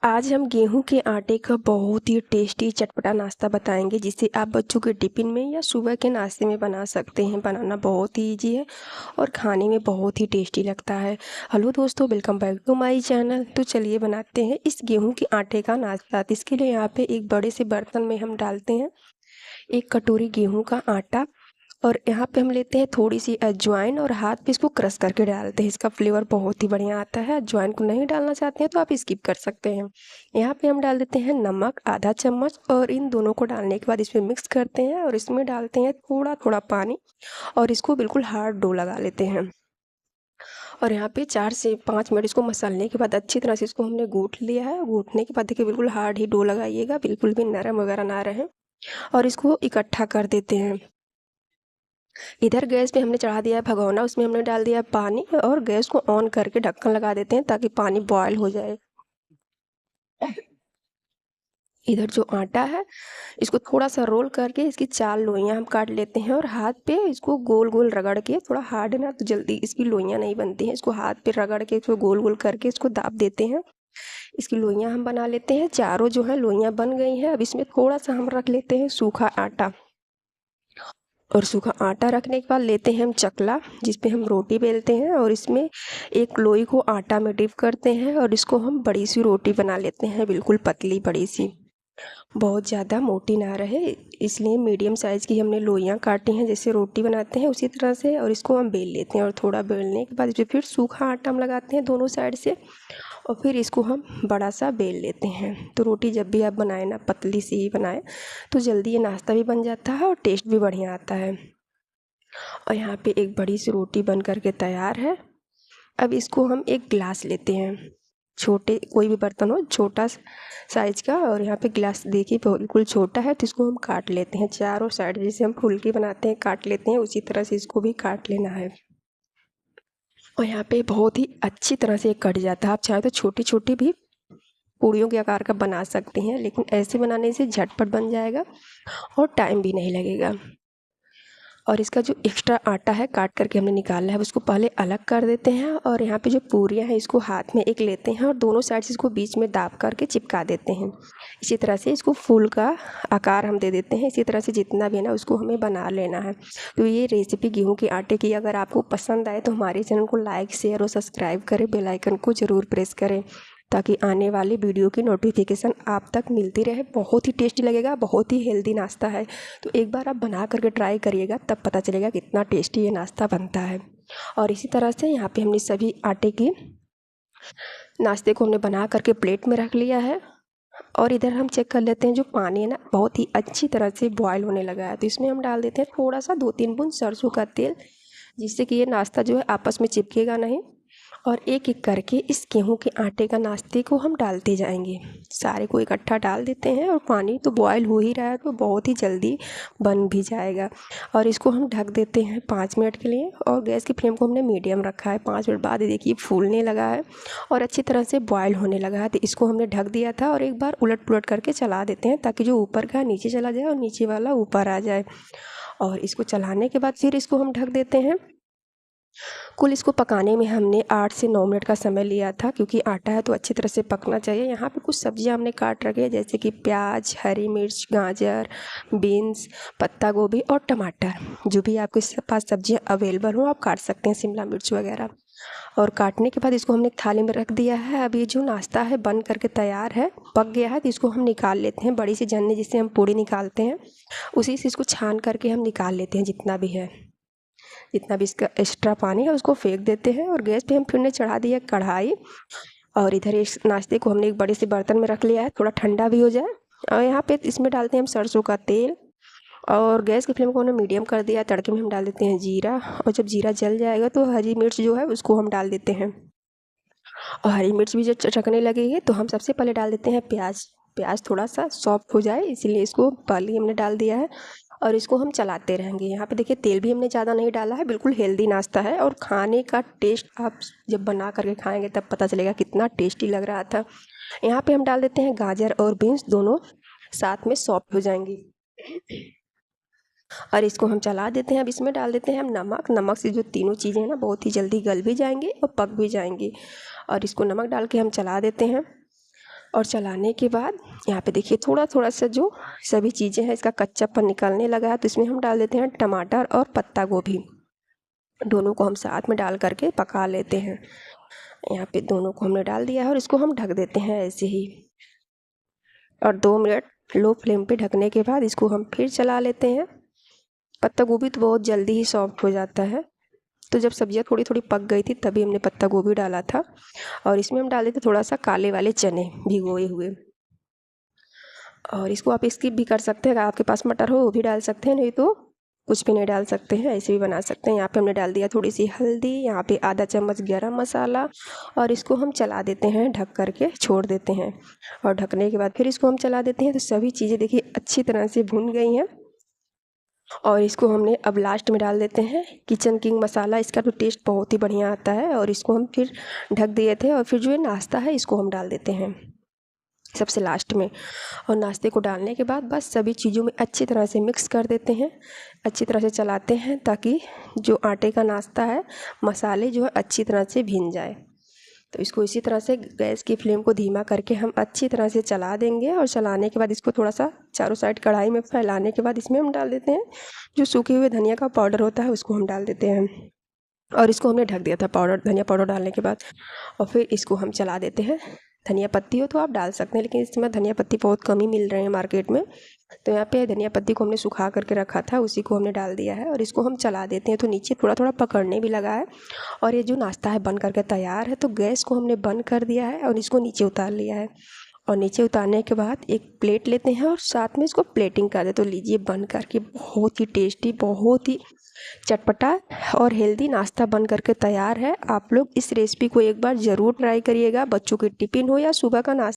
आज हम गेहूं के आटे का बहुत ही टेस्टी चटपटा नाश्ता बताएंगे जिसे आप बच्चों के टिफ़िन में या सुबह के नाश्ते में बना सकते हैं। बनाना बहुत ही इजी है और खाने में बहुत ही टेस्टी लगता है। हेलो दोस्तों, welcome back to my channel. तो चलिए बनाते हैं इस गेहूं के आटे का नाश्ता। तो इसके लिए यहाँ पे एक बड़े से बर्तन में हम डालते हैं 1 कटोरी गेहूं का आटा और यहाँ पे हम लेते हैं थोड़ी सी अजवाइन और हाथ पे इसको क्रश करके डालते हैं। इसका फ्लेवर बहुत ही बढ़िया आता है। अजवाइन को नहीं डालना चाहते हैं तो आप स्किप कर सकते हैं। यहाँ पे हम डाल देते हैं नमक आधा चम्मच और इन दोनों को डालने के बाद इसमें मिक्स करते हैं और इसमें डालते हैं थोड़ा थोड़ा पानी और इसको बिल्कुल हार्ड डो लगा लेते हैं। और यहाँ पे 4 से 5 मिनट इसको मसलने के बाद अच्छी तरह से इसको हमने गूँथ लिया है। गूँथने के बाद देखिए बिल्कुल हार्ड ही डो लगाइएगा, बिल्कुल भी नरम वगैरह ना रहे। और इसको इकट्ठा कर देते हैं। इधर गैस पे हमने चढ़ा दिया है भगोना, उसमें हमने डाल दिया पानी और गैस को ऑन करके ढक्कन लगा देते हैं ताकि पानी बॉयल हो जाए। इधर जो आटा है इसको थोड़ा सा रोल करके इसकी 4 लोइयां हम काट लेते हैं और हाथ पे इसको गोल गोल रगड़ के, थोड़ा हार्ड है ना तो जल्दी इसकी लोइयां नहीं बनती हैं, इसको हाथ पे रगड़ के इसको गोल गोल करके इसको दाब देते हैं। इसकी लोइयां हम बना लेते हैं। चारों जो है लोइयां बन गई हैं। अब इसमें थोड़ा सा हम रख लेते हैं सूखा आटा और सूखा आटा रखने के बाद लेते हैं हम चकला जिस पे हम रोटी बेलते हैं और इसमें एक लोई को आटा में डिप करते हैं और इसको हम बड़ी सी रोटी बना लेते हैं, बिल्कुल पतली बड़ी सी, बहुत ज़्यादा मोटी ना रहे, इसलिए मीडियम साइज़ की हमने लोइयां काटी हैं जैसे रोटी बनाते हैं उसी तरह से। और इसको हम बेल लेते हैं और थोड़ा बेलने के बाद इस पर फिर सूखा आटा हम लगाते हैं दोनों साइड से और फिर इसको हम बड़ा सा बेल लेते हैं। तो रोटी जब भी आप बनाएं ना पतली सी ही बनाएं तो जल्दी ये नाश्ता भी बन जाता है और टेस्ट भी बढ़िया आता है। और यहाँ पे एक बड़ी सी रोटी बन करके तैयार है। अब इसको हम एक गिलास लेते हैं, छोटे कोई भी बर्तन हो छोटा साइज का, और यहाँ पे गिलास देखिए बिल्कुल छोटा है तो इसको हम काट लेते हैं चारों साइड, जैसे हम फुल्की बनाते हैं काट लेते हैं उसी तरह से इसको भी काट लेना है। और यहाँ पे बहुत ही अच्छी तरह से कट जाता है। आप चाहे तो छोटी छोटी भी पूड़ियों के आकार का बना सकते हैं, लेकिन ऐसे बनाने से झटपट बन जाएगा और टाइम भी नहीं लगेगा। और इसका जो एक्स्ट्रा आटा है काट करके हमने निकाला है उसको पहले अलग कर देते हैं और यहाँ पे जो पूरियाँ हैं इसको हाथ में एक लेते हैं और दोनों साइड से इसको बीच में दाब करके चिपका देते हैं। इसी तरह से इसको फूल का आकार हम दे देते हैं। इसी तरह से जितना भी है ना उसको हमें बना लेना है। तो ये रेसिपी गेहूँ के आटे की अगर आपको पसंद आए तो हमारे चैनल को लाइक शेयर और सब्सक्राइब करें, बेल आइकन को ज़रूर प्रेस करें ताकि आने वाली वीडियो की नोटिफिकेशन आप तक मिलती रहे। बहुत ही टेस्टी लगेगा, बहुत ही हेल्दी नाश्ता है। तो एक बार आप बना करके ट्राई करिएगा तब पता चलेगा कितना टेस्टी ये नाश्ता बनता है। और इसी तरह से यहाँ पे हमने सभी आटे की नाश्ते को हमने बना करके प्लेट में रख लिया है। और इधर हम चेक कर लेते हैं जो पानी है ना बहुत ही अच्छी तरह से बॉयल होने लगा है, तो इसमें हम डाल देते हैं थोड़ा सा 2-3 बूंद सरसों का तेल, जिससे कि ये नाश्ता जो है आपस में चिपकेगा नहीं। और एक एक करके इस गेहूं के आटे का नाश्ते को हम डालते जाएंगे, सारे को इकट्ठा डाल देते हैं। और पानी तो बॉयल हो ही रहा है तो बहुत ही जल्दी बन भी जाएगा। और इसको हम ढक देते हैं 5 मिनट के लिए और गैस की फ्लेम को हमने मीडियम रखा है। 5 मिनट बाद देखिए फूलने लगा है और अच्छी तरह से बॉयल होने लगा है। तो इसको हमने ढक दिया था और एक बार उलट पुलट करके चला देते हैं ताकि जो ऊपर का नीचे चला जाए और नीचे वाला ऊपर आ जाए। और इसको चलाने के बाद फिर इसको हम ढक देते हैं। कुल इसको पकाने में हमने 8 से 9 मिनट का समय लिया था, क्योंकि आटा है तो अच्छी तरह से पकना चाहिए। यहाँ पे कुछ सब्जियाँ हमने काट रखी है जैसे कि प्याज, हरी मिर्च, गाजर, बीन्स, पत्ता गोभी और टमाटर। जो भी आपके पास सब्जियाँ अवेलेबल हो आप काट सकते हैं, शिमला मिर्च वगैरह। और काटने के बाद इसको हमने एक थाली में रख दिया है। अब ये जो नाश्ता है बन करके तैयार है, पक गया है, तो इसको हम निकाल लेते हैं बड़ी सी जन्नी जिससे हम पूड़ी निकालते हैं, उसी से इसको छान करके हम निकाल लेते हैं। जितना भी इसका एक्स्ट्रा पानी है उसको फेंक देते हैं। और गैस पे हम फिर ने चढ़ा दिया कढ़ाई और इधर इस नाश्ते को हमने एक बड़े से बर्तन में रख लिया है, थोड़ा ठंडा भी हो जाए। और यहाँ पे इसमें डालते हैं हम सरसों का तेल और गैस की फ्लेम को हमने मीडियम कर दिया। तड़के में हम डाल देते हैं जीरा और जब जीरा जल जाएगा तो हरी मिर्च जो है उसको हम डाल देते हैं। और हरी मिर्च भी जब चटकने लगेगी तो हम सबसे पहले डाल देते हैं प्याज। प्याज थोड़ा सा सॉफ्ट हो जाए इसीलिए इसको पहले हमने डाल दिया है और इसको हम चलाते रहेंगे। यहाँ पे देखिए तेल भी हमने ज़्यादा नहीं डाला है, बिल्कुल हेल्दी नाश्ता है और खाने का टेस्ट आप जब बना करके खाएंगे तब पता चलेगा कितना टेस्टी लग रहा था। यहाँ पे हम डाल देते हैं गाजर और बीन्स, दोनों साथ में सॉफ्ट हो जाएंगी और इसको हम चला देते हैं। अब इसमें डाल देते हैं हम नमक। नमक से जो तीनों चीज़ें हैं ना बहुत ही जल्दी गल भी जाएंगी और पक भी जाएंगी। और इसको नमक डाल के हम चला देते हैं। और चलाने के बाद यहाँ पे देखिए थोड़ा थोड़ा सा जो सभी चीज़ें हैं इसका कच्चापन निकलने लगा है, तो इसमें हम डाल देते हैं टमाटर और पत्ता गोभी। दोनों को हम साथ में डाल करके पका लेते हैं। यहाँ पे दोनों को हमने डाल दिया है और इसको हम ढक देते हैं ऐसे ही, और 2 मिनट लो फ्लेम पे ढकने के बाद इसको हम फिर चला लेते हैं। पत्ता गोभी तो बहुत जल्दी ही सॉफ्ट हो जाता है, तो जब सब्जियाँ थोड़ी थोड़ी पक गई थी तभी हमने पत्ता गोभी डाला था। और इसमें हम डाल देते थोड़ा सा काले वाले चने भिगोए हुए, और इसको आप स्किप भी कर सकते हैं। अगर आपके पास मटर हो वो भी डाल सकते हैं, नहीं तो कुछ भी नहीं डाल सकते हैं, ऐसे भी बना सकते हैं। यहाँ पे हमने डाल दिया थोड़ी सी हल्दी, यहाँ पे आधा चम्मच गरम मसाला, और इसको हम चला देते हैं, ढक करके छोड़ देते हैं। और ढकने के बाद फिर इसको हम चला देते हैं, तो सभी चीज़ें देखिए अच्छी तरह से भुन गई हैं। और इसको हमने अब लास्ट में डाल देते हैं किचन किंग मसाला, इसका तो टेस्ट बहुत ही बढ़िया आता है। और इसको हम फिर ढक दिए थे, और फिर जो ये नाश्ता है इसको हम डाल देते हैं सबसे लास्ट में। और नाश्ते को डालने के बाद बस सभी चीज़ों में अच्छी तरह से मिक्स कर देते हैं, अच्छी तरह से चलाते हैं, ताकि जो आटे का नाश्ता है मसाले जो है अच्छी तरह से भीन जाए। तो इसको इसी तरह से गैस की फ्लेम को धीमा करके हम अच्छी तरह से चला देंगे। और चलाने के बाद इसको थोड़ा सा चारों साइड कढ़ाई में फैलाने के बाद इसमें हम डाल देते हैं जो सूखे हुए धनिया का पाउडर होता है, उसको हम डाल देते हैं। और इसको हमने ढक दिया था पाउडर, धनिया पाउडर डालने के बाद। और फिर इसको हम चला देते हैं। धनिया पत्ती हो तो आप डाल सकते हैं, लेकिन इस समय धनिया पत्ती बहुत कम ही मिल रहे हैं मार्केट में, तो यहाँ पे धनिया पत्ती को हमने सुखा करके रखा था, उसी को हमने डाल दिया है। और इसको हम चला देते हैं, तो नीचे थोड़ा थोड़ा पकड़ने भी लगा है। और ये जो नाश्ता है बन करके तैयार है, तो गैस को हमने बंद कर दिया है और इसको नीचे उतार लिया है। और नीचे उतारने के बाद एक प्लेट लेते हैं और साथ में इसको प्लेटिंग कर देते। तो लीजिए बन करके बहुत ही टेस्टी, बहुत ही चटपटा और हेल्दी नाश्ता बन करके तैयार है। आप लोग इस रेसिपी को एक बार ज़रूर ट्राई करिएगा, बच्चों के टिफ़िन हो या सुबह का नाश्ता।